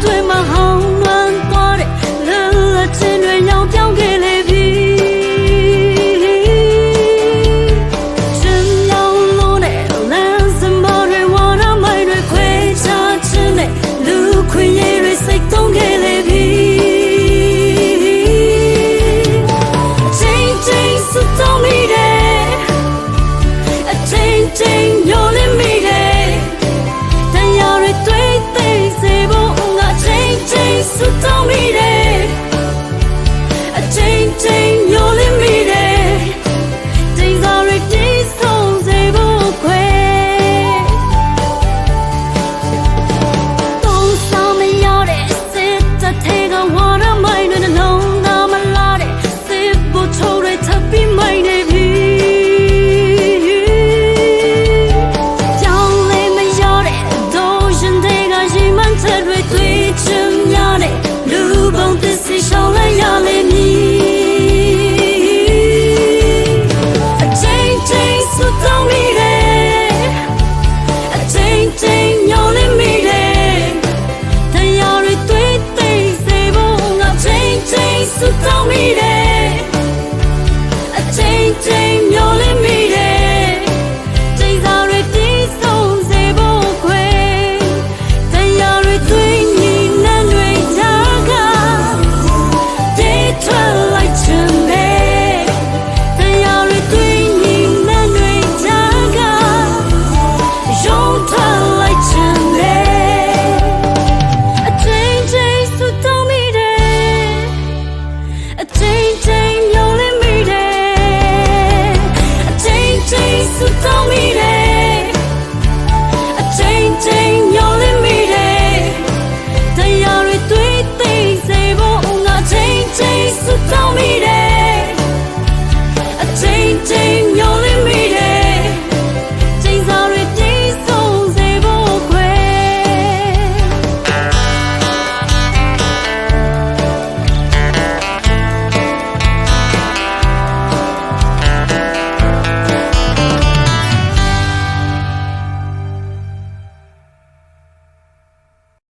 တွေ့မှာဟောင်းလွမ်းသွားတဲ့လွန်လပ်ခြင်းတွေရောင်ပြောင်းခဲ့လေပြီရှင်ရောင်လို့နဲ့လမ်းစမတွေဝါရမိုင်တွေခွဲခြားခြင်းနဲ့လူခွင့်ရည်တွေစိတ်သုံးခဲ့လေပြီချိန်ချိန်စွတ်တော်မိတယ်အချိန်ချိန်ညှို့လင်းမိတယ်တရားတွေတွေ့သိစေဖို့ငါချိန်ချိန်စွတ်တော်မိတယ်အချိန်ချိန်ညှို့လင်းမိတယ်ချိန်စာတွေတည်ဆုံးစေဖို့ခွဲတုံးဆောင်မရတဲ့စစ်တပ်ထဲကဝါရမိုင်းတွေနှလုံးသားမလားတဲ့စစ်ဘုတ်ချိုးတွေထပ်ပြီးမိုင်းနေပြီပြောင်းလဲမရတဲ့ဒိုးရှင်တွေကရင်မှန်ချက်တွေတွေ့ချင်များတဲ့လူပုံသစ်စီရှောင်းလိုက်ရလိမ့်မည်အချိန်ချိန်စွတ်တောင်းမိတယ်အချိန်ချိန်ညှို့လင်းမိတယ်တရားတွေတွေ့သိစေဖို့ငါချိန်ချိန်စွတ်တောင်းမိတယ်အချိန်ချိန်